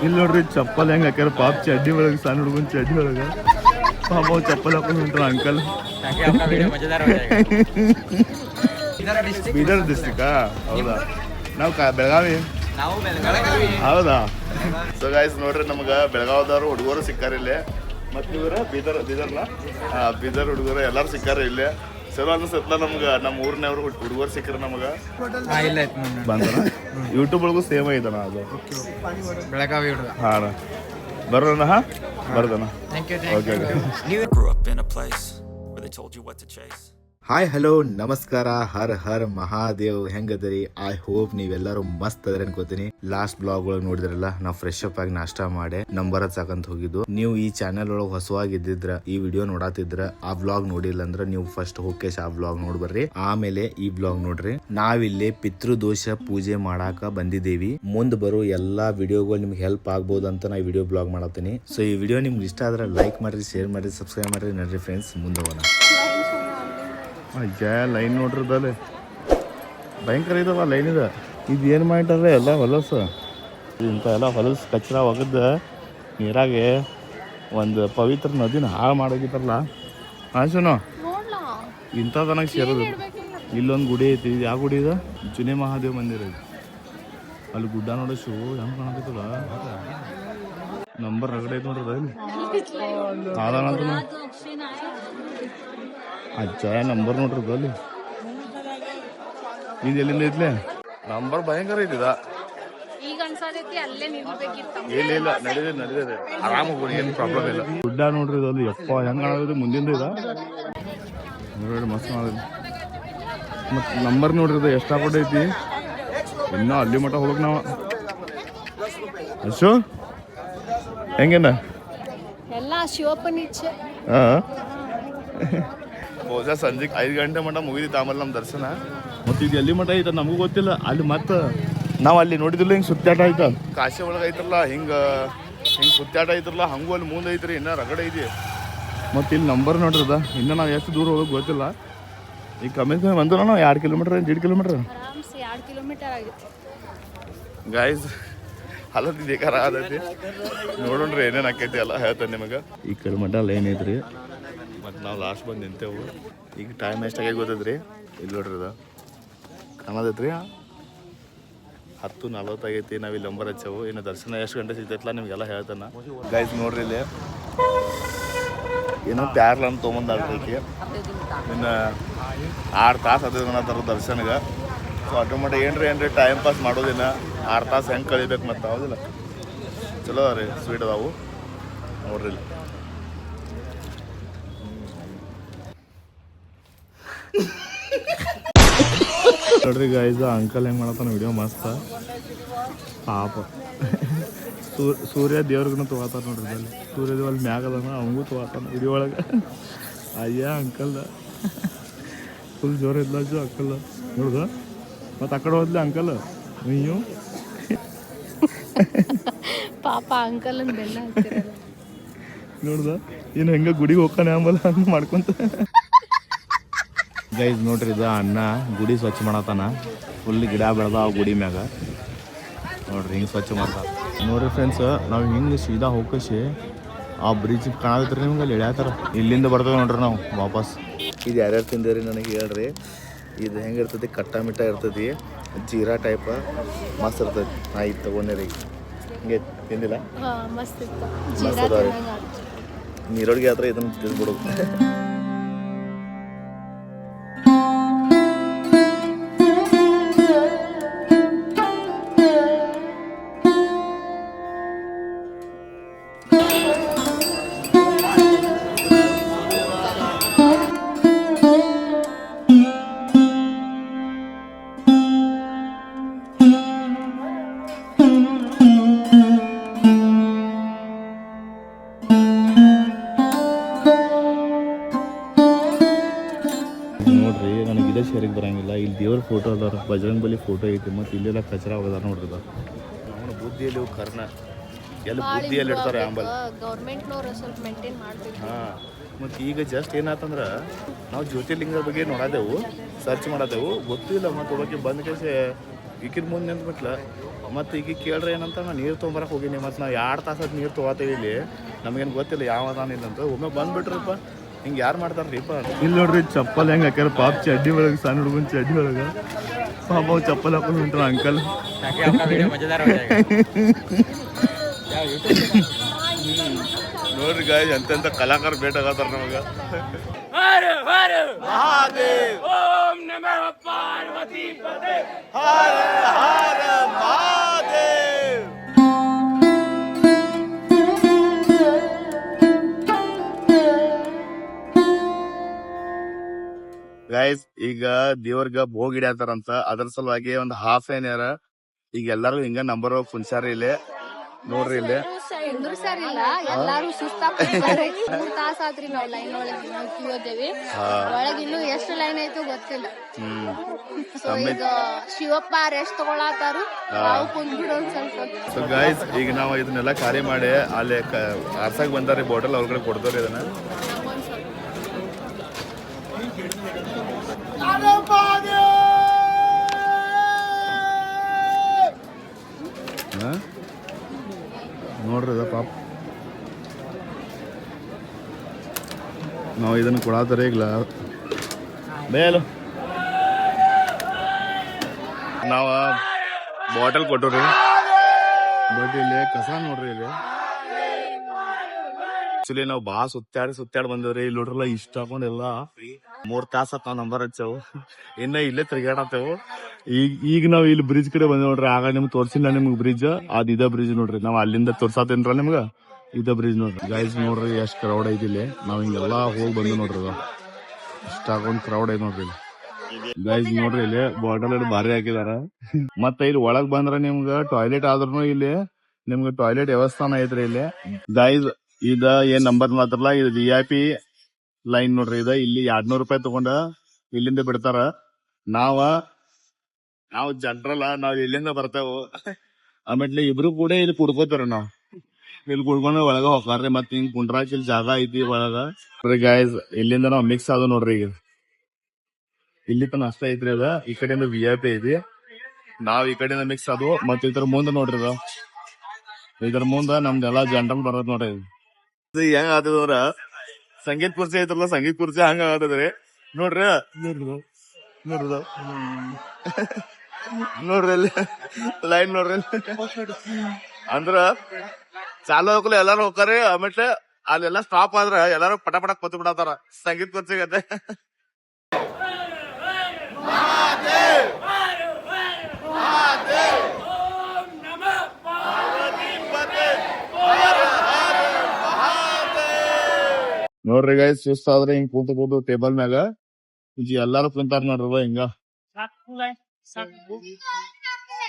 ಇಲ್ಲಿ ನೋಡ್ರಿ ಚಪ್ಪಲ್ ಹೆಂಗೆ ಹಾಕ್ಯಾರ ಪಾಪ ಚಡ್ಡಿ ಒಳಗೆ ಸಣ್ಣ ಹುಡುಗನ ಚಡ್ಡಿ ಒಳಗೆ ಪಾಪ ಚಪ್ಪಲ್ ಹಾಕೊಂಡು ಹೊಂಟ್ರ ಅಂಕಲ್. ಬೀದರ್ ಡಿಸ್ಟ್ರಿಕ್ಟಾ? ಹೌದಾ, ನಾವು ಬೆಳಗಾವಿ. ಹೌದಾ? ಸೊ ಗಾಯ್ಸ್ ನೋಡ್ರಿ, ನಮ್ಗೆ ಬೆಳಗಾವದವ್ರು ಹುಡುಗರು ಸಿಕ್ಕಾರ ಇಲ್ಲೇ, ಮತ್ತು ಇವ್ರ ಬೀದರ್ ಹುಡುಗರು ಎಲ್ಲರೂ ಸಿಕ್ಕಾರ ಇಲ್ಲೇ. ಚಲೋ ಅನ್ಸತ್ಲ ನಮ್ಗೆ, ನಮ್ಮ ಊರಿನವ್ರು ಹುಡುಗರು ಸಿಕ್ಕರ ನಮ್ಗೆ ಬಂದನ. ಯೂಟ್ಯೂಬ್ ಒಳಗೂ ಸೇಮ್ ಐತನ ಅದು ಬೆಳಗಾವಿ ಹುಡುಗ. ಹಾಂ ಬರೋಣ. ಬರ್ದನ. ಹಾಯ್ ಹಲೋ ನಮಸ್ಕಾರ, ಹರ್ ಹರ್ ಮಹಾದೇವ್. ಹೆಂಗದರಿ? ಐ ಹೋಪ್ ನೀವೆಲ್ಲರೂ ಮಸ್ತ್ ಅದ್ರಿ ಅನ್ಕೋತೀನಿ. ಲಾಸ್ಟ್ ಬ್ಲಾಗ್ ಒಳಗೆ ನೋಡಿದ್ರಲ್ಲ, ನಾವು ಫ್ರೆಶ್ ಅಪ್ ಆಗಿ ನಾಷ್ಟಾ ಮಾಡಿ ನಂಬರ್ ಹಚ್ಚಾಕಂತ ಹೋಗಿದ್ದು. ನೀವು ಈ ಚಾನೆಲ್ ಒಳಗೆ ಹೊಸವಾಗಿದ್ದಿದ್ರ, ಈ ವಿಡಿಯೋ ನೋಡಾತಿದ್ರ, ಆ ಬ್ಲಾಗ್ ನೋಡಿಲ್ಲ ಅಂದ್ರೆ ನೀವು ಫಸ್ಟ್ ಹೋಗಿ ಆ ಬ್ಲಾಗ್ ನೋಡ್ಬರ್ರಿ, ಆಮೇಲೆ ಈ ಬ್ಲಾಗ್ ನೋಡ್ರಿ. ನಾವಿಲ್ಲಿ ಪಿತೃದೋಷ ಪೂಜೆ ಮಾಡಾಕ ಬಂದಿದ್ದೇವಿ. ಮುಂದ್ ಬರೋ ಎಲ್ಲಾ ವಿಡಿಯೋಗಳು ನಿಮ್ಗೆ ಹೆಲ್ಪ್ ಆಗ್ಬಹುದು ಅಂತ ನಾ ಈ ವಿಡಿಯೋ ಬ್ಲಾಗ್ ಮಾಡತ್ತೀನಿ. ಸೊ ಈ ವಿಡಿಯೋ ನಿಮ್ಗೆ ಇಷ್ಟ ಆದ್ರೆ ಲೈಕ್ ಮಾಡ್ರಿ, ಶೇರ್ ಮಾಡ್ರಿ, ಸಬ್ಸ್ಕ್ರೈಬ್ ಮಾಡ್ರಿ. ನಡ್ರಿ ಫ್ರೆಂಡ್ಸ್, ಮುಂದೆ ಹೋಗೋಣ. ಲೈನ್ ನೋಡ್ರದಲ್ಲಿ ಭಯಂಕರ ಇದಾವ ಲೈನ್ ಇದೆ. ಇದು ಏನು ಮಾಡಿಟ್ಟಾರೆ ಎಲ್ಲ ಹೊಲಸು, ಇಂಥ ಎಲ್ಲ ಹೊಲಸು ಕಚ್ಚರ ಒಗದ ನೀರಾಗೆ ಒಂದು ಪವಿತ್ರ ನದಿನ ಹಾಳು ಮಾಡೋಗಿತ್ತಾರಲ್ಲ. ಆಶನು ಇಂಥದನಾಗ ಸೇರೋದು. ಇಲ್ಲೊಂದು ಗುಡಿ ಐತಿ. ಇದು ಯಾವ ಗುಡಿ ಇದೆ? ಜುನೆ ಮಹಾದೇವ್ ಮಂದಿರ ಐತಿ. ಅಲ್ಲಿ ಗುಡ್ಡ ನೋಡೋ ಶೋ ಹೆಂಗೆ ಕಾಣಕತ್ತದ. ನಂಬರ್ ರಗಡೆ ಐತೆ ನೋಡ್ರಿ ಅಲ್ಲಿ ಆದಂತ ಅಜ್ಜ ನಂಬರ್ ನೋಡ್ರಿ ಅಲ್ಲಿ. ಇದು ಎಲ್ಲಿಂದ ಐತ್ಲೆ ನಂಬರ್? ಭಯಂಕರ ಐತಿದ. ಇಲ್ಲ ನಡೀದೆ ಆರಾಮಾಗಿ, ಏನು ಪ್ರಾಬ್ಲಮ್ ಇಲ್ಲ. ಗುಡ್ಡ ನೋಡ್ರಿ ಅಲ್ಲಿ ಯಪ್ಪ ಹೆಂಗೆ ಕಾಣೋದು ಮುಂದಿಂದ ಇದ ನೋಡ್ರಿ, ಮಸ್ತ್ ಮಾಡೋದು. ಮತ್ತು ನಂಬರ್ ನೋಡ್ರಿ ಎಷ್ಟಾಗ್ಬಿಟ್ಟೈತಿ. ಇನ್ನೂ ಅಲ್ಲಿ ಮಟ್ಟ ಹೋಗ್ಬೇಕು ನಾವು. ಅಶೋ ಹೆಂಗೇನ ಎಲ್ಲ ಶಿವಪ್ಪನ ಇಚ್ಛೆ. ಬಹುಶಃ ಸಂಜೆ 5 ಗಂಟೆ ಮಟ್ಟ ಮುಗಿದಿತ್ತು ಆಮೇಲೆ ನಮ್ಮ ದರ್ಶನ. ಮತ್ತು ಇದು ಎಲ್ಲಿ ಮಟ್ಟ ಐತ ನಮಗೂ ಗೊತ್ತಿಲ್ಲ. ಅಲ್ಲಿ ಮತ್ತೆ ನಾವು ಅಲ್ಲಿ ನೋಡಿದಿಲ್ಲ, ಹಿಂಗೆ ಸುತ್ತಾಟ ಐತ. ಕಾಶಿ ಒಳಗೆ ಐತ್ರಲ್ಲ, ಹಿಂಗೆ ಸುತ್ತಾಟ ಐತ್ರಲ್ಲ, ಹಂಗೂ ಅಲ್ಲಿ ಮುಂದೆ ಐತ್ರಿ. ಇನ್ನೂ ರಗಡೆ ಐತಿ. ಮತ್ತು ಇಲ್ಲಿ ನಂಬರ್ ನೋಡ್ರದ. ಇನ್ನೂ ನಾವು ಎಷ್ಟು ದೂರ ಹೋಗೋಕೆ ಗೊತ್ತಿಲ್ಲ. ಈಗ ಕಮ್ಮಿ ಬಂದ್ರು ನಾವು 2 ಕಿಲೋಮೀಟ್ರ್ 1.5 ಕಿಲೋಮೀಟ್ರ್ 2 ಕಿಲೋಮೀಟರ್ ಆಗುತ್ತೆ ಗಾಯ್ಸ್. ಹಲತಿ ಬೇಕಾರ ಆದೈತಿ. ನೋಡೋಣ್ರಿ ಏನೇನು ಆಕೈತಿ ಎಲ್ಲ ಹೇಳ್ತೇನೆ ನಿಮಗೆ. ಈ ಕಡೆ ಮಟ್ಟ ಲೈನ್ ಐತ್ರಿ. ಮತ್ತು ನಾವು ಲಾಸ್ಟ್ ಬಂದು ನಿಂತೇವು. ಈಗ ಟೈಮ್ ಎಷ್ಟಾಗಿ ಗೊತ್ತೈತ್ರಿ? ಇಲ್ಲಿ ನೋಡ್ರಿ ಅದು ಕಾಣದೈತ್ರಿ. 10:40 ಆಗೈತಿ. ನಾವು ಇಲ್ಲಿ ನಂಬರ್ ಹಚ್ಚೇವು. ಇನ್ನು ದರ್ಶನ ಎಷ್ಟು ಗಂಟೆ ಸಿಗ್ತೈತಲ್ಲ ನಿಮಗೆಲ್ಲ ಹೇಳ್ತಾನೆ. ಗೈಸ್ ನೋಡ್ರಿ, ಇಲ್ಲಿ ಏನೋ ಪ್ಯಾರ್ಲ ಅಂತ ತೊಗೊಂಬಂದಾಡ್ತೈತಿ. ಇನ್ನು 6 ತಾಸು ಅದ ಥರ ದರ್ಶನಗೆ. ಸೊ ಆಟೋಮೆಟಿಕ್ ಏನ್ರಿ ಟೈಮ್ ಪಾಸ್ ಮಾಡೋದಿನ 6 ತಾಸು ಹೆಂಗೆ ಕಳಿಬೇಕು ಮತ್ತು ಹೌದಿಲ್ಲ. ಚಲೋ ರೀ, ಸ್ವೀಟ್ ಅದಾವು ನೋಡ್ರಿ. ಇಲ್ಲಿ ನೋಡ್ರಿ ಗಾಯ್ಸ್, ಅಂಕಲ್ ಹೆಂಗೆ ಮಾಡತ್ತಾನ ವಿಡಿಯೋ ಮಸ್ತ. ಪಾಪ ಸೂರ್ಯ ದೇವ್ರಿಗೂ ತೊಗೊತಾರ ನೋಡ್ರಿ. ಅಲ್ಲಿ ಸೂರ್ಯ ದೇವ್ ಅಲ್ಲಿ ಮ್ಯಾಗ ಅದಾನ, ಅವಂಗೂ ತೊಗೊತಾನ ವಿಡಿಯೋ ಒಳಗೆ. ಅಯ್ಯ ಅಂಕಲ್ ಫುಲ್ ಜೋರ ಇಲ್ಲ ಅಂಕಲ್ ನೋಡ್ದ. ಮತ್ತು ಆ ಕಡೆ ಹೋದ್ಲಿ ಅಂಕಲ್. ನೀವು ಪಾಪ ಅಂಕಲ್ ನೋಡ್ದ ಏನು ಹೆಂಗೆ ಗುಡಿಗೆ ಹೋಗ್ತಾನೆ ಆಂಬಲ್ಲ ಹಂಗೆ ಮಾಡ್ಕೊಂತ. ಗೈಸ್ ನೋಡ್ರಿ, ಇದು ಅಣ್ಣ ಗುಡಿ ಸ್ವಚ್ಛ ಮಾಡತ್ತಾನ. ಫುಲ್ ಗಿಡ ಬೆಳೆದಾವ ಗುಡಿ ಮ್ಯಾಗ ನೋಡ್ರಿ, ಹಿಂಗೆ ಸ್ವಚ್ಛ ಮಾಡ್ತಾವ. ನೋಡ್ರಿ ಫ್ರೆಂಡ್ಸ್, ನಾವು ಹಿಂಗೆ ಸೀದಾ ಹೋಗಿ ಆ ಬ್ರಿಡ್ಜ್ ಕಾಣತ್ರಿ ನಿಮ್ಗೆ ಅಲ್ಲಿ ಎಳ್ಯಾತಾರ. ಇಲ್ಲಿಂದ ಬರ್ತೇವೆ ನೋಡ್ರಿ ನಾವು ವಾಪಸ್. ಇದು ಯಾರ್ಯಾರು ತಿಂದೇರಿ ನನಗೆ ಹೇಳ್ರಿ. ಇದು ಹೆಂಗೆ ಇರ್ತೈತಿ? ಕಟ್ಟ ಮಿಟ್ಟ ಇರ್ತೈತಿ, ಜೀರಾ ಟೈಪ ಮಸ್ತ್ ಇರ್ತೈತಿ. ನಾ ಇದು ತೊಗೊಂಡೇರಿ. ಹಿಂಗೆ ತಿಂದಿಲ್ಲ, ಮಸ್ತ್ ಮಸ್ತ್ ಅದಾವ. ನೀರೊಳಗೆ ಹತ್ರ ಇದನ್ನು ತಿಂದ್ಬಿಡು. ನೋಡ್ರಿ, ನನಗೆ ಇದೇ ಶೇರಿಗೆ ಬರೋಂಗಿಲ್ಲ. ಇಲ್ಲಿ ದೇವ್ರ ಫೋಟೋ ಅದಾರ, ಬಜರಂಗ್ ಬಲಿ ಫೋಟೋ ಐತಿ. ಮತ್ತು ಇಲ್ಲೆಲ್ಲ ಕಚರ ಹೋಗದಾರ ನೋಡ್ರಿ. ಅವನ ಬುದ್ಧಿಯಲ್ಲಿ ಕರ್ನ ಎಲ್ಲಿ ಬುದ್ಧಿಯಲ್ಲಿ ಇಡ್ತಾರೆ ಆಂಬಲ್. ಗೌರ್ಮೆಂಟ್ನವ್ರು ಸ್ವಲ್ಪ ಮೇಂಟೈನ್ ಮಾಡಬೇಕು. ಹಾಂ, ಮತ್ತು ಈಗ ಜಸ್ಟ್ ಏನಾತಂದ್ರೆ ನಾವು ಜ್ಯೋತಿರ್ಲಿಂಗದ ಬಗ್ಗೆ ನೋಡಾದೆವು, ಸರ್ಚ್ ಮಾಡಾದೆವು, ಗೊತ್ತಿಲ್ಲ. ಮತ್ತು ಒಬ್ಬಕ್ಕೆ ಬಂದ ಕೇಸೆ ಈಕಿನ ಮುಂದೆ ನಿಂತ್ಬಿಟ್ಲ ಮತ್ತು ಈಗ ಕೇಳ್ರಿ ಏನಂತ ನಾ ನೀರು ತೊಗೊಂಬರಕ್ಕೆ ಹೋಗಿನಿ ಮತ್ತು ನಾವು 2 ತಾಸು ನೀರು ತೊಗೋತೀವಿ ಇಲ್ಲಿ ನಮಗೇನು ಗೊತ್ತಿಲ್ಲ ಯಾವ ಅದಾನಿಲ್ಲ ಅಂತ ಒಮ್ಮೆ ಬಂದ್ಬಿಟ್ರಪ್ಪ ಹಿಂಗೆ ಯಾರು ಮಾಡ್ತಾರ್ರಿಪ್ಪ ಇಲ್ಲಿ ನೋಡ್ರಿ ಚಪ್ಪಲ್ ಹೆಂಗೆ ಹಾಕ್ಯಾರ ಪಾಪ ಚಡ್ಡಿ ಒಳಗೆ ಸಣ್ಣ ಹುಡುಗನ ಚಡ್ಡಿ ಒಳಗೆ ಪಾಪ ಅವು ಚಪ್ಪಲ್ ಹಾಕೊಂಡು ಹೊಂಟ್ರ ಅಂಕಲ್ ನೋಡ್ರಿ ಗಾಯ ಎಂತೆಂತ ಕಲಾಕಾರ ಭೇಟಾಗತ್ತಾರ ನಮಗ ಮಹಾದೇವ್ ಓಂ ನಮಃ ಪಾರ್ವತಿ ಪದೇ ಹರ ಹರ ಮಹಾದೇವ್ ಗೈಸ್ ಈಗ ದೇವ್ರಗ ಭೋಗ್ ಹಿಡಿಯತಾರಂತ ಅದ್ರ ಸಲುವಾಗಿ ಒಂದು ಹಾಫ್ ಏನ್ ಯಾರ ಈಗ ಎಲ್ಲಾರು ಹಿಂಗ ನಂಬರ್ ಕುಂಚಾರ ಇಲ್ಲಿ ನೋಡ್ರಿ ಇಲ್ಲಿ ಕುಂದ್ರಸಾರಿಲ್ಲ ಎಲ್ಲಾರು ಸುಸ್ತಾಗ್ತಾರೆ 3 ತಾಸ ಆದ್ರಿ ನಾವ್ ಲೈನ್ ಒಳಗೆ ನಾವು ಕಿಯೋದೇವಿ ಒಳಗ ಇನ್ನು ಎಷ್ಟು ಲೈನ್ ಐತೋ ಗೊತ್ತಿಲ್ಲ ಸೊ ಈಗ ಶಿವಪ್ಪ ರೆಸ್ಟ್ ತಗೊಳತಾರು ನಾವು ಕುಂದ್ಬಿಡೋ ಸ್ವಲ್ಪ ಸೊ ಗೈಸ್ ಈಗ ನಾವು ಇದನ್ನೆಲ್ಲ ಖಾಲಿ ಮಾಡಿ ಅಲ್ಲಿ ಆರ್ಸಾಕ್ ಬಂದಾರಿ ಬಾಟಲ್ ಅವ್ರಗಡೆ ಕೊಡ್ತಾರ ಇದನ್ನ ನೋಡ್ರಿ ಅದ ಪಾಪ ನಾವು ಇದನ್ನ ಕೊಡಾತಾರೆ ಈಗಲ ಬೇಲು ನಾವ ಬಾಟಲ್ ಕೊಟ್ಟವ್ರಿ ಬಟ್ ಇಲ್ಲಿ ಕಸ ನೋಡ್ರಿ ಇಲ್ಲಿ ಆಕ್ಚುಲಿ ನಾವು ಬಾ ಸುತ್ತಾಡಿ ಬಂದವ್ರಿ ಇಲ್ಲಿ ನೋಡ್ರಲ್ಲ ಇಷ್ಟ ಹಾಕೊಂಡೆಲ್ಲ 3 ತಾಸ ನಾವ್ ನಂಬರ್ ಹಚ್ಚವು ಇನ್ನ ಇಲ್ಲೇ ತಿರ್ಗಾಡತ್ತೇವು ಈಗ ನಾವ್ ಇಲ್ಲಿ ಬ್ರಿಡ್ಜ್ ಕಡೆ ಬಂದ್ ನೋಡ್ರಿ ಆಗ ನಿಮ್ಗೆ ತೋರ್ಸಿಲ್ಲ ನಿಮ್ಗೆ ಬ್ರಿಡ್ಜ್ ಇದ ಬ್ರಿಡ್ಜ್ ನೋಡ್ರಿ ನಾವ್ ಅಲ್ಲಿಂದ ತೋರ್ಸಾತೇನ್ರ ನಿಮ್ಗ ಇದ ಬ್ರಿಡ್ಜ್ ನೋಡ್ರಿ ಗೈಸ್ ನೋಡ್ರಿ ಎಷ್ಟ್ ಕ್ರೌಡ್ ಐತಿ ಇಲ್ಲಿ ನಾವ್ ಹಿಂಗೆಲ್ಲಾ ಹೋಗಿ ಬಂದು ನೋಡ್ರಿ ಇಷ್ಟ ಹಾಕೊಂಡ್ ಕ್ರೌಡ್ ಐತಿ ನೋಡ್ರಿ ಗೈಸ್ ನೋಡ್ರಿ ಇಲ್ಲಿ ಬಾಟಲ್ ಭಾರಿ ಹಾಕಿದಾರ ಮತ್ತೆ ಇಲ್ಲಿ ಒಳಗ್ ಬಂದ್ರ ನಿಮ್ಗ ಟಾಯ್ಲೆಟ್ ಆದ್ರೂ ಇಲ್ಲಿ ನಿಮ್ಗ ಟಾಯ್ಲೆಟ್ ವ್ಯವಸ್ಥಾನ ಐತ್ರಿ ಇಲ್ಲಿ ಗೈಸ್ ಇದ ಏನ್ ನಂಬರ್ ಮಾತ್ರಲ್ಲ ಇದು VIP ಲೈನ್ ನೋಡ್ರಿ ಇದ ಇಲ್ಲಿ 200 ರೂಪಾಯಿ ತಗೊಂಡ ಇಲ್ಲಿಂದ ಬಿಡ್ತಾರ ನಾವು ಜನರಲ್ಲ ನಾವ್ ಇಲ್ಲಿಂದ ಬರ್ತೇವು ಆಮೇಲೆ ಇಬ್ರು ಕೂಡ ಇಲ್ಲಿ ಕುಡ್ಕೋತಾರ ನಾವ್ ಇಲ್ಲಿ ಕುಡ್ಕೊಂಡು ಒಳಗ ಹೋಗ್ತಾರ್ರಿ ಮತ್ ಹಿಂಗ್ ಕುಂಡ್ರಾಕ್ ಇಲ್ಲಿ ಜಾಗ ಐತಿ ಒಳಗ ಗಾಯ್ಸ್ ಇಲ್ಲಿಂದ ನಾವ್ ಮಿಕ್ಸ್ ಆದ ನೋಡ್ರಿ ಈಗ ಇಲ್ಲಿ ತನ ಅಷ್ಟ ಐತ್ರಿ ಅದ ಈ ಕಡೆಯಿಂದ VIP ಐತಿ ನಾವ್ ಈ ಕಡೆಯಿಂದ ಮಿಕ್ಸ್ ಆದ್ವು ಮತ್ ಇದ್ರ ಮುಂದೆ ನೋಡ್ರಿ ಇದ್ರ ಮುಂದ ನಮ್ದೆಲ್ಲಾ ಜನರಲ್ ಬರೋದ್ ನೋಡ್ರಿ ಇದು ಹೆಂಗ ಆತದ್ರ ಸಂಗೀತ ಕುರ್ಚಿ ಐತ್ರಲ್ಲ ಸಂಗೀತ ಕುರ್ಚಿ ಹಂಗ ಆಗತದ್ರಿ ನೋಡ್ರಿ ನೋಡ್ರಿ ಅಲ್ಲಿ ಲೈನ್ ನೋಡ್ರಿ ಅಂದ್ರ ಚಾಲು ಹೋಗ್ಲಿ ಎಲ್ಲಾರು ಹೋಗ್ತಾರಿ ಆಮೇಲೆ ಅಲ್ಲೆಲ್ಲಾ ಸ್ಟಾಪ್ ಆದ್ರ ಎಲ್ಲಾರು ಪಟ ಪಟ ಬಿಡತಾರ ಸಂಗೀತ ಕುರ್ಚಿಗತ್ತೆ ನೋಡ್ರಿ ಗೈಸ್ ಸುಸ್ತಾದ್ರೆ ಹಿಂಗ್ ಕೂತು ಟೇಬಲ್ ಮ್ಯಾಗ ಎಲ್ಲಾರು ಕುಂತಾರ ನೋಡ್ರವ ಹಿಂಗ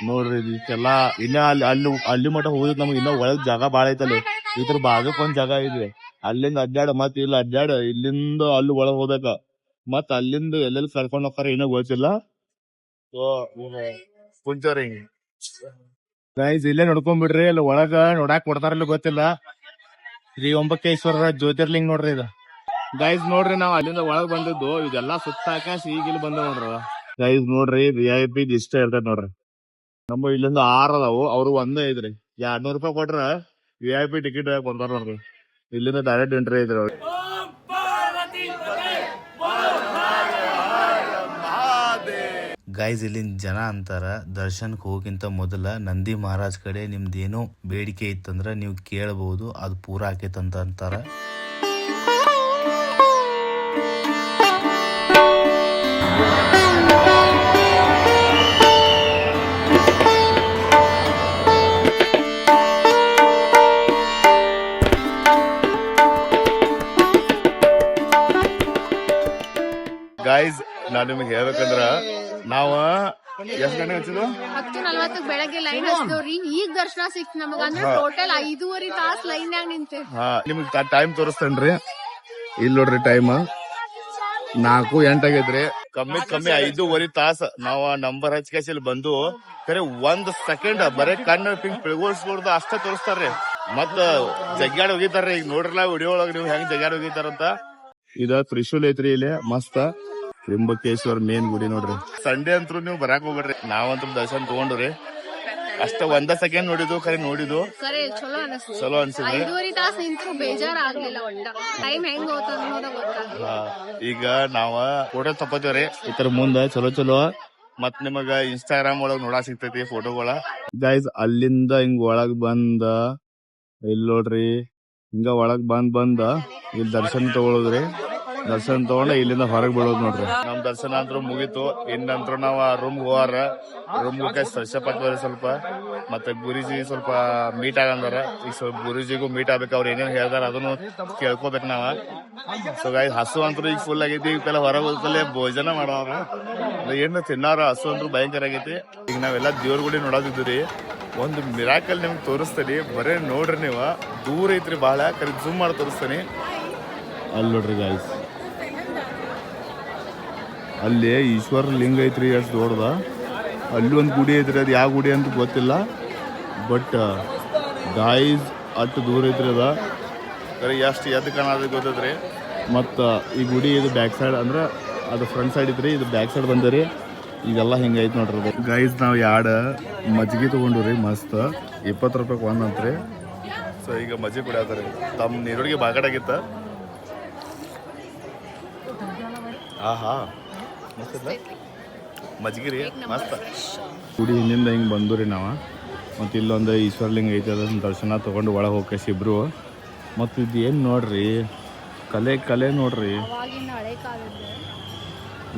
ನೋಡ್ರಿ ಇದಕ್ಕೆಲ್ಲಾ ಇನ್ನ ಅಲ್ಲಿ ಮಠ ಹೋಗಿದ್ ನಮ್ಗೆ ಇನ್ನ ಒಳಗ್ ಜಾಗ ಬಾಳ ಐತಲ್ಲಿ ಇದ್ರ ಬಾಜಕ್ ಒಂದ್ ಜಾಗ ಇದೆ ಅಲ್ಲಿಂದ ಅಡ್ಡಾಡ ಮತ್ ಇಲ್ಲ ಅಡ್ಡಾಡ ಇಲ್ಲಿಂದ ಅಲ್ಲಿ ಒಳಗ್ ಹೋಗ್ಬೇಕ ಮತ್ ಅಲ್ಲಿಂದ ಎಲ್ಲೆಲ್ಲಿ ಕರ್ಕೊಂಡ್ ಹೋಗ್ತಾರ ಏನೋ ಗೊತ್ತಿಲ್ಲ ಕುಂಚೋರಿ ಹಿಂಗ ಗೈಸ್ ಇಲ್ಲೇ ನೋಡ್ಕೊಂಡ್ಬಿಡ್ರಿ ಅಲ್ಲಿ ಒಳಗ ನೋಡಾಕ್ ಕೊಡ್ತಾರಲ್ಲ ಗೊತ್ತಿಲ್ಲ ಶ್ರೀ ಒಂಬಕೇಶ್ವರ ಜ್ಯೋತಿರ್ಲಿಂಗ್ ನೋಡ್ರಿ ಇದು ಗೈಸ್ ನೋಡ್ರಿ ನಾವ್ ಅಲ್ಲಿಂದ ಒಳಗ್ ಬಂದಿದ್ದು ಇದೆಲ್ಲಾ ಸುತ್ತಾಕ ಈಗ ಇಲ್ಲಿ ಬಂದ ನೋಡ್ರಿ ಗೈಸ್ ನೋಡ್ರಿ VIP ಇಷ್ಟ ಇರ್ತೈತಿ ನೋಡ್ರಿ ನಮ್ಮ ಇಲ್ಲಿಂದ 6 ಅದಾವು ಅವ್ರು ಒಂದೇ ಐತ್ರಿ 200 ರೂಪಾಯಿ ಕೊಟ್ರ VIP ಟಿಕೆಟ್ ಬಂದಾರ ನೋಡ್ರಿ ಇಲ್ಲಿಂದ ಡೈರೆಕ್ಟ್ ಎಂಟ್ರಿ ಐತ್ರಿ ಅವ್ರಿಗೆ ಗೈಸ್ ಇಲ್ಲಿನ ಜನ ಅಂತಾರ ದರ್ಶನಕ್ಕೆ ಹೋಗಿಂತ ಮೊದಲ ನಂದಿ ಮಹಾರಾಜ್ ಕಡೆ ನಿಮ್ದೇನೋ ಬೇಡಿಕೆ ಇತ್ತಂದ್ರ ನೀವು ಕೇಳಬಹುದು ಅದು ಪೂರಾ ಆಕೇತಂತ ಅಂತಾರ ಗೈಸ್ ನಾನ್ ನಿಮ್ಗೆ ಹೇಳ್ಬೇಕಂದ್ರ ನಾವ ಎಷ್ಟ್ ಗಂಟೆ ಹಚ್ಚಿದ್ವು 10:40 ಬೆಳಗ್ಗೆ ಲೈನ್ ಹಚ್ಚಿದವ್ರಿ ಈಗ ದರ್ಶನ ಸಿಕ್ತ ನಮಗ ಅಂದ್ರೆ ಟೋಟಲ್ 5.5 ತಾಸ್ ಲೈನ್ಯಾಗ ನಿಂತೇವ್ ನಿಮ್ಗ್ ಟೈಮ್ ತೋರಿಸ್ತೇನ್ರಿ ಇಲ್ಲಿ ನೋಡ್ರಿ ಟೈಮ್ 4:08 ಆಗೈತ್ರಿ ಕಮ್ಮಿ 5.5 ತಾಸ ನಾವ್ ನಂಬರ್ ಹಚ್ಕೇಸಿ ಇಲ್ಲಿ ಬಂದು ಖರೆ 1 ಸೆಕೆಂಡ್ ಬರೇ ಕಣ್ಣು ಪಿಂಕ್ ಪಿಳ್ಗೋಸ್ಕೊಡ್ದು ಅಷ್ಟೇ ತೋರಿಸ್ತಾರ್ರಿ ಮತ್ತ ಜಗ್ಗಾಡ್ ಹೋಗಿತಾರ್ರಿ ಈಗ ನೋಡ್ರಲ್ಲ ವಿಡಿಯೋ ಒಳಗ ನೀವ್ ಹೆಂಗ್ ಜಗ್ಗಾಡ್ ಹೋಗಿತಾರಂತ ಇದ ತ್ರಿಶೂಲ್ ಐತ್ರಿ ಇಲ್ಲಿ ಮಸ್ತ್ ತ್ರಿಂಬಕೇಶ್ವರ್ ಮೇನ್ ಗುಡಿ ನೋಡ್ರಿ ಸಂಡೇ ಅಂತೂ ನೀವು ಬರಾಕ್ ಹೋಗ್ಬೇಡ್ರಿ ನಾವಂತೂ ದರ್ಶನ ತಗೊಂಡ್ರಿ ಅಷ್ಟ ಒಂದ ಸೆಕೆಂಡ್ ನೋಡಿದ್ದು ಖರೆ ನೋಡಿದ್ದು ಕರೆ ಚಲೋ ಅನಿಸ್ತು. ಚಲೋ ಅನ್ಸಿದ್ರೆ 5 ತಾಸು ನಿಂತ್ರು ಬೇಜಾರ್ ಆಗ್ಲಿಲ್ಲ. ಒಟ್ಟ ಟೈಮ್ ಹೆಂಗ್ ಹೋತ ಅನ್ನೋದ ಗೊತ್ತಾಗ್ಲಿಲ್ಲ. ಈಗ ನಾವ ಫೋಟೋ ತಪ್ಪತ್ತೇವ್ರಿ ಈ ತರ ಮುಂದ ಚಲೋ ಮತ್ ನಿಮಗ ಇನ್ಸ್ಟಾಗ್ರಾಮ್ ಒಳಗ್ ನೋಡಾಕ್ ಸಿಗ್ತೈತಿ ಫೋಟೋಗಳ. ಗೈಸ್ ಅಲ್ಲಿಂದ ಹಿಂಗ್ ಒಳಗ್ ಬಂದ ಇಲ್ಲಿ ನೋಡ್ರಿ ಹಿಂಗ ಒಳಗ್ ಬಂದ ಇಲ್ಲಿ ದರ್ಶನ ತಗೊಳೋದ್ರಿ. ದರ್ಶನ ತಗೊಂಡ ಇಲ್ಲಿಂದ ಹೊರಗ್ ಬೀಳೋದ್ ನೋಡ್ರಿ. ನಮ್ ದರ್ಶನ ಅಂತೂ ಮುಗೀತು. ಇನ್ನಂತ್ರ ನಾವ್ ರೂಮ್ ಹೋಗಾರ ರೂಮ್ ಫ್ರೆಶ್ ಅಪ್ ಆಗ್ತವ್ರಿ ಸ್ವಲ್ಪ. ಮತ್ತೆ ಗುರುಜಿ ಸ್ವಲ್ಪ ಮೀಟ್ ಆಗಂದಾರ. ಈಗ ಸ್ವಲ್ಪ ಗುರುಜಿಗೂ ಮೀಟ್ ಆಗ್ಬೇಕು. ಅವ್ರ ಏನೇನ್ ಹೇಳ್ದಾರ ಅದನ್ನು ಕೇಳ್ಕೊಬೇಕು ನಾವ. ಸೊ ಗೈಸ್ ಹಸು ಅಂತೂ ಈಗ ಫುಲ್ ಆಗೈತಿ. ಈಗ ಪೆಲ್ಲ ಹೊರಗೆ ಹೋಗ್ತಲೇ ಭೋಜನ ಮಾಡೋರ ಏನು ತಿನ್ನಾರ. ಹಸು ಅಂತೂ ಭಯಂಕರ ಆಗೈತಿ. ಈಗ ನಾವೆಲ್ಲ ದೇವ್ರ ಗುಡಿ ನೋಡೋದಿದ್ರಿ. ಒಂದು ಮಿರಾಕಲ್ ನಿಮ್ಗೆ ತೋರಿಸ್ತೀನಿ. ಬರೇ ನೋಡ್ರಿ ನೀವ. ದೂರ ಐತ್ರಿ ಬಹಳ. ಕರೆ ಜೂಮ್ ಮಾಡಿ ತೋರಿಸ್ತೀನಿ. ಅಲ್ಲಿ ನೋಡ್ರಿ ಗಾಯ್ಸ್ ಅಲ್ಲಿ ಈಶ್ವರ ಲಿಂಗ ಐತ್ರಿ ಎಷ್ಟು ದೊಡ್ಡದ. ಅಲ್ಲಿ ಒಂದು ಗುಡಿ ಐತ್ರಿ. ಅದು ಯಾವ ಗುಡಿ ಅಂತ ಗೊತ್ತಿಲ್ಲ. ಬಟ್ ಗಾಯ್ಸ್ ಅಷ್ಟು ದೂರ ಐತ್ರಿ ಅದ. ಕರೆ ಎಷ್ಟು ಎದ್ದು ಕಾಣೋದು ಗೊತ್ತದ್ರಿ. ಮತ್ತು ಈ ಗುಡಿ ಇದು ಬ್ಯಾಕ್ ಸೈಡ್ ಅಂದ್ರೆ ಅದು ಫ್ರಂಟ್ ಸೈಡ್ ಐತ್ರಿ. ಇದು ಬ್ಯಾಕ್ ಸೈಡ್ ಬಂದರಿ. ಇದೆಲ್ಲ ಹಿಂಗೈತೆ ನೋಡ್ರಿ ಗೈಸ್. ನಾವು ಎರಡು ಮಜ್ಜಿಗೆ ತೊಗೊಂಡ್ರಿ ಮಸ್ತ್ 20 ರೂಪಾಯಿಗೆ ಒಂದು ಅಂತ್ರಿ. ಸೊ ಈಗ ಮಜ್ಜಿಗೆ ಕುಡಿಯತ್ತಾರೆ. ತಮ್ಮ ನೀರೊಳಗೆ ಬಾಗಡಾಗಿತ್ತ. ಆಹಾ ಮಸ್ತ್ ಮಜ್ಜಿಗೆ ರೀ ಮಸ್ತ್. ಗುಡಿ ಹಿಂದಿಂದ ಹಿಂಗೆ ಬಂದು ರೀ ನಾವು. ಮತ್ತು ಇಲ್ಲೊಂದು ಈಶ್ವರಲಿಂಗ ಐತೆ. ಅದನ್ನ ದರ್ಶನ ತೊಗೊಂಡು ಒಳಗೆ ಹೋಗ್ಕೇಸಿ ಇಬ್ರು. ಮತ್ತು ಇದು ಏನು ನೋಡ್ರಿ ಕಲೆ ನೋಡ್ರಿ.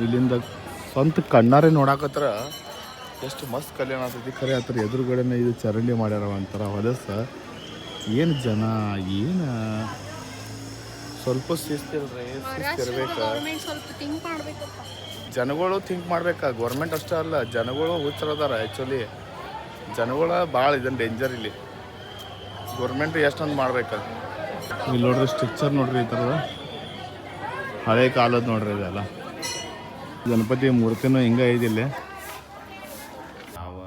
ಇಲ್ಲಿಂದ ಸ್ವಂತ ಕಣ್ಣಾರೆ ನೋಡಾಕತ್ರ ಎಷ್ಟು ಮಸ್ತ್ ಕಲ್ಯಾಣ ಆಗ್ತೈತಿ. ಖರೆ ಹತ್ರ ಎದುರುಗಡೆನೆ ಇದು ಚರಂಡಿ ಮಾಡ್ಯಾರ ಒಂಥರ ಹೊಲಸ. ಏನು ಜನ ಏನು ಸ್ವಲ್ಪ ಶಿಸ್ತಿಲ್ರಿ. ಶಿಸ್ತಿರ್ಬೇಕ. ಜನಗಳು ಥಿಂಕ್ ಮಾಡ್ಬೇಕಾ. ಗೌರ್ಮೆಂಟ್ ಅಷ್ಟೇ ಅಲ್ಲ ಜನಗಳು ಹುಚ್ಚರದಾರ. ಆ್ಯಕ್ಚುಲಿ ಜನಗಳ ಭಾಳ ಇದನ್ನು ಡೇಂಜರ್ ಇಲ್ಲಿ. ಗೌರ್ಮೆಂಟ್ ಎಷ್ಟೊಂದು ಮಾಡ್ಬೇಕ. ಇಲ್ಲಿ ನೋಡ್ರಿ ಸ್ಟ್ರಕ್ಚರ್ ನೋಡ್ರಿ ಈ ಥರದ ಹಳೆ ಕಾಲದ ನೋಡ್ರಿ ಇದೆಲ್ಲ. ಗಣಪತಿ ಮೂರ್ತಿನೂ ಹಿಂಗೆ ಐದಿಲ್ಲ. ನಾವು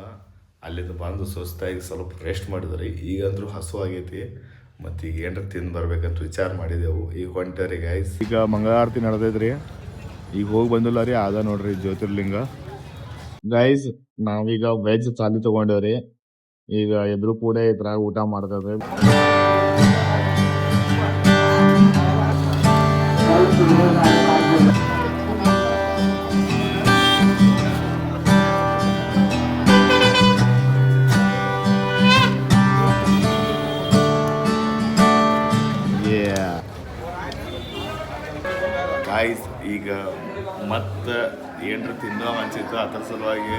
ಅಲ್ಲಿಂದ ಬಂದು ಸುಸ್ತಾಗಿ ಸ್ವಲ್ಪ ರೆಸ್ಟ್ ಮಾಡಿದ್ರಿ. ಈಗಂದ್ರೂ ಹಸು ಆಗೈತಿ. ಮತ್ತು ಈಗ ಏನಾರ ತಿಂದು ಬರ್ಬೇಕಂತ ವಿಚಾರ ಮಾಡಿದೆವು. ಈಗ ಹೊಂಟರಿ ಗೈಸ್. ಈಗ ಮಂಗಳಾರತಿ ನಡೆದೈತ್ರಿ. ಈಗ ಹೋಗಿ ಬಂದಿಲ್ಲ ರೀ. ಅದ ನೋಡ್ರಿ ಜ್ಯೋತಿರ್ಲಿಂಗ. ಗೈಸ್ ನಾವೀಗ ವೆಜ್ ಥಾಲಿ ತೊಗೊಂಡೇವ್ರಿ. ಈಗ ಎದುರು ಕೂಡ ಇದ್ರಾಗ ಊಟ ಮಾಡ್ತೇವೆ. ಗಾಯ್ಸ್ ಈಗ ಮತ್ತೆ ಏನ್ರ ತಿನ್ನೋ ಅನ್ಸಿತ್ತು. ಅದ್ರ ಸಲುವಾಗಿ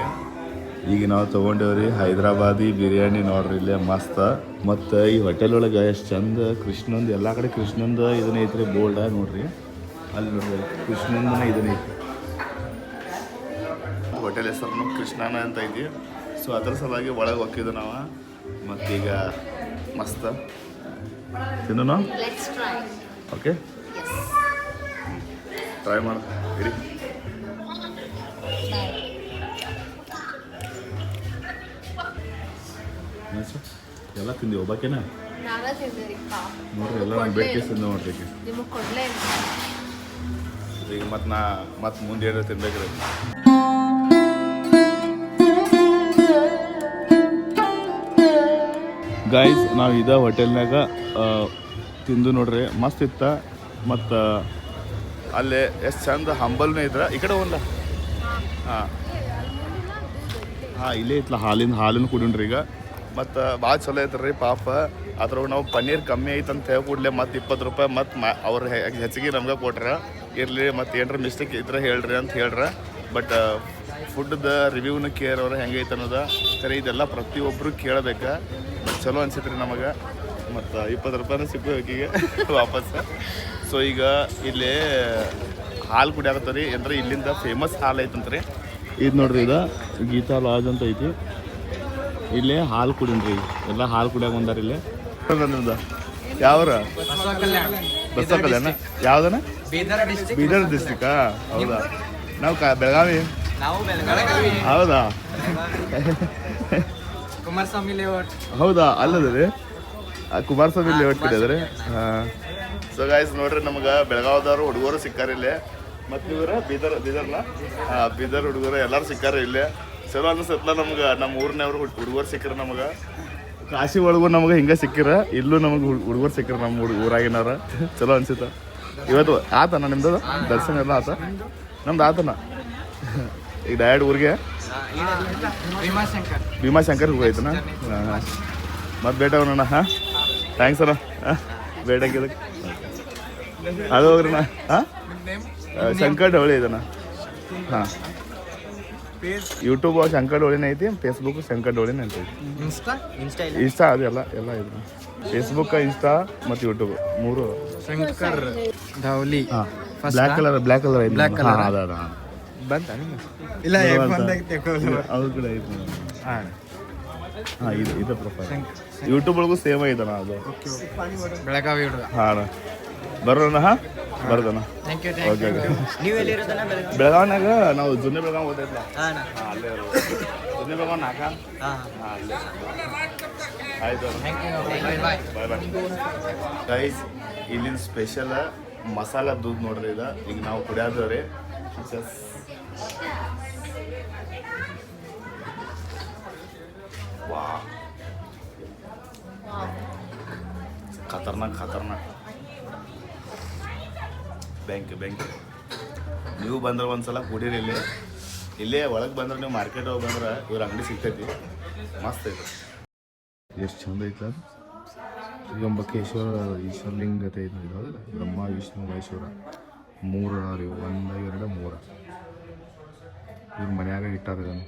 ಈಗ ನಾವು ತೊಗೊಂಡೇವ್ರಿ ಹೈದ್ರಾಬಾದಿ ಬಿರಿಯಾನಿ ನೋಡ್ರಿ ಇಲ್ಲೇ ಮಸ್ತ್. ಮತ್ತು ಈ ಹೋಟೆಲ್ ಒಳಗೆ ಎಷ್ಟು ಚಂದ ಕೃಷ್ಣಂದು ಎಲ್ಲ ಕಡೆ ಕೃಷ್ಣಂದು ಇದನ್ನ ಐತ್ರಿ ಬೋಲ್ಡ ನೋಡ್ರಿ. ಅಲ್ಲಿ ನೋಡ್ರಿ ಕೃಷ್ಣಂದನ ಇದನ್ನ ಐತಿ. ಹೋಟೆಲ್ ಹೆಸರು ಕೃಷ್ಣನ ಅಂತ ಐತಿ. ಸೊ ಅದ್ರ ಸಲುವಾಗಿ ಒಳಗೆ ಹೋಗಿದ್ದು ನಾವು. ಮತ್ತೀಗ ಮಸ್ತ್ ತಿನ್ನೋಣ. ಓಕೆ ಟ್ರೈ ಮಾಡ ಇರಿ. ಎಲ್ಲ ತಿಂದಿ ಒಬ್ಬಾಕೆನ ನೋಡ್ರಿ. ಎಲ್ಲ ಬೇಡಿಕೆ ತಿಂದ ನೋಡ್ರಿ. ಈಗ ಮತ್ತೆ ಮುಂದೆ ಏನಾರ ತಿನ್ಬೇಕ್ರಿ. ಗೈಸ್ ನಾವು ಇದ ಹೋಟೆಲ್ನಾಗ ತಿಂದು ನೋಡ್ರಿ ಮಸ್ತ್ ಇತ್ತ. ಮತ್ತು ಅಲ್ಲೇ ಎಷ್ಟು ಚಂದ ಹಂಬಲ್ನೇ ಇದ್ರ. ಈ ಕಡೆ ಒಂದ ಹಾಂ ಇಲ್ಲೇ ಇತ್ತಲ್ಲ ಹಾಲಿನ ಕುಡಿನ್ರಿ ಈಗ. ಮತ್ತು ಭಾಳ ಚಲೋ ಐತ್ರಿ ಪಾಪ. ಅದ್ರೊಳಗೆ ನಾವು ಪನ್ನೀರ್ ಕಮ್ಮಿ ಐತೆ ಅಂತ ಹೇಳಿ ಕೂಡಲೇ ಮತ್ತು 20 ರೂಪಾಯಿ ಮತ್ತು ಅವ್ರು ಹೆಚ್ಚಿಗೆ ನಮ್ಗೆ ಕೊಟ್ರ. ಇರಲಿ ಮತ್ತು ಏನಾರ ಮಿಸ್ಟೇಕ್ ಇದ್ರೆ ಹೇಳ್ರಿ ಅಂತ ಹೇಳ್ರ. ಬಟ್ ಫುಡ್ದ ರಿವ್ಯೂನ ಕೇರ್ ಅವ್ರು ಹೆಂಗೈತೆ ಅನ್ನೋದು ಸರಿ ಇದೆಲ್ಲ ಪ್ರತಿಯೊಬ್ಬರು ಕೇಳಬೇಕು. ಬಟ್ ಚಲೋ ಅನ್ಸಿತ್ರಿ ನಮಗೆ. ಮತ್ತು 20 ರೂಪಾಯಿನೂ ಸಿಗ್ಬೇಕು ಈಗ ವಾಪಸ್. ಸೊ ಈಗ ಇಲ್ಲಿ ಹಾಲು ಕುಡಿಯಾಕತ್ತೀವಿ ಅಂದ್ರೆ ಇಲ್ಲಿಂದ ಫೇಮಸ್ ಹಾಲು ಐತಂತ್ರಿ. ಇದು ನೋಡ್ರಿ ಇದು ಗೀತಾ ಲಾಜ್ ಅಂತ ಐತಿ. ಇಲ್ಲೇ ಹಾಲು ಕುಡಿನ್ರಿ. ಎಲ್ಲ ಹಾಲು ಕುಡಿಯಾಕ ಬಂದಾರ ಇಲ್ಲೇ. ಯಾವ್ರ ಬಸವ ಕಲ್ಯಾಣ ಯಾವ್ದನ ಬೀದರ್ ಡಿಸ್ಟ್ರಿಕ್ಟಾ? ಹೌದಾ. ನಾವು ಬೆಳಗಾವಿ. ಹೌದಾ ಕುಮಾರಸ್ವಾಮಿ ಲೇಔಟ್. ಹೌದಾ ಅಲ್ಲದ್ರಿ ಕುಮಾರಸ್ವಾಮಿ ಲೇಔಟ್ ಕಡೆ ಅದ್ರಿ. ಹಾಂ. ಸೊ ಗಾಯ್ಸ್ ನೋಡ್ರಿ ನಮ್ಗೆ ಬೆಳಗಾವದವ್ರು ಹುಡುಗರು ಸಿಕ್ಕಾರ ಇಲ್ಲೇ. ಮತ್ತು ಇವ್ರ ಬೀದರ್ನ ಬೀದರ್ ಹುಡುಗರು ಎಲ್ಲರೂ ಸಿಕ್ಕಾರ ಇಲ್ಲೇ. ಚಲೋ ಅನ್ಸತ್ಲ ನಮ್ಗೆ ನಮ್ಮ ಊರಿನವ್ರು ಹುಡುಗರು ಸಿಕ್ಕ್ರ ನಮಗೆ ಕಾಶಿ ಒಳಗೂ ನಮಗೆ ಹಿಂಗೆ ಸಿಕ್ಕಿರ ಇಲ್ಲೂ ನಮಗೆ ಹುಡುಗರು ಸಿಕ್ಕಿರ ನಮ್ಮ ಊರಾಗಿನವ್ರ ಚಲೋ ಅನ್ಸುತ್ತ ಇವತ್ತು ಆತನ ನಿಮ್ದು ದರ್ಶನ ಎಲ್ಲ ಆತ ನಮ್ದು ಆತನ ಈಗ ಡೈರೆಕ್ಟ್ ಊರಿಗೆ ಭೀಮಾಶಂಕರ್ ಹೋಗೈತನ ಮತ್ತೆ ಭೇಟ ಅವನಣ್ಣ ಹಾಂ ಥ್ಯಾಂಕ್ಸ್ ಅಣ್ಣ ಭೇಟ ಹಾಕಿದಕ್ಕೆ ಅದು ಹೋಗ್ರಣ್ಣ ಹಾಂ ಶಂಕರ್ ಡವಳಿ ಇದಣ್ಣ ಹಾಂ ಯೂಟ್ಯೂಬ್ ಶಂಕರ್ ಡೋಳಿನ ಐತಿ ಫೇಸ್ಬುಕ್ ಶಂಕರ್ ಡೋಳಿನ ಅಂತ ಐತಿ ಇನ್ಸ್ಟಾ ಅದೆಲ್ಲ ಎಲ್ಲ ಇದು ಫೇಸ್ಬುಕ್ ಇನ್ಸ್ಟಾ ಮತ್ತು ಯೂಟ್ಯೂಬ್ ಮೂರು ಶಂಕರ್ ಧವಲಿ ಬ್ಲ್ಯಾಕ್ ಕಲರ್ ಐತಿ Black colour. ಅದ ಬಂತ ಇಲ್ಲ ಅದು ಕೂಡ ಐತಿ ಹಾಂ ಇದು ಪ್ರೊಫೈಲ್ ಯೂಟ್ಯೂಬ್ ಒಳಗೂ ಸೇಮ್ ಐತಣ್ಣ ಅದು ಬೆಳಗಾವಿ ಹುಡುಗ ಹಾಂ ಬರೋಣ ಹಾಂ ಬರ್ದಣ್ಣ ಥ್ಯಾಂಕ್ ಯು ಓಕೆ ಬೆಳಗಾವಿನಾಗ ನಾವು ಜುನ್ನೆ ಬೆಳಗಾವಿ ಓದೈತಲ್ಲ ಅಲ್ಲೇ ಜುನ್ನೆ ಬೆಳಗಾವಿ ನಾಕ ಅಲ್ಲೇ ಆಯ್ತು ಬಾಯ್ ಬಾಯ್ ಗೈಸ್ ಇಲ್ಲಿನ ಸ್ಪೆಷಲ್ ಮಸಾಲ ದೂದ್ ನೋಡ್ರಿ ಇದು ಈಗ ನಾವು ಕುಡಿಯೋದವ್ರಿ ವಾ ಖತರ್ನಾಕ್ ಬ್ಯಾಂಕ್ ನೀವು ಬಂದ್ರೆ ಒಂದ್ಸಲ ಕುಡೀರಿ ಇಲ್ಲೇ ಒಳಗೆ ಬಂದ್ರೆ ನೀವು ಮಾರ್ಕೆಟ್ ಹೋಗಿ ಬಂದ್ರೆ ಇವ್ರ ಅಂಗಡಿ ಸಿಗ್ತೈತಿ ಮಸ್ತ್ ಐತಿ ಎಷ್ಟು ಚಂದ ಐತೆ ಅದು ತ್ರಿಯಂಬಕೇಶ್ವರ ಈಶ್ವರಲಿಂಗತೆ ಐತೆ ಇದು ಬ್ರಹ್ಮ ವಿಷ್ಣು ಮಹೇಶ್ವರ 3 ಅದಾವ ರೀ 1 2 3 ಇವ್ರ ಮನ್ಯಾಗ ಇಟ್ಟಾರ ಇದನ್ನು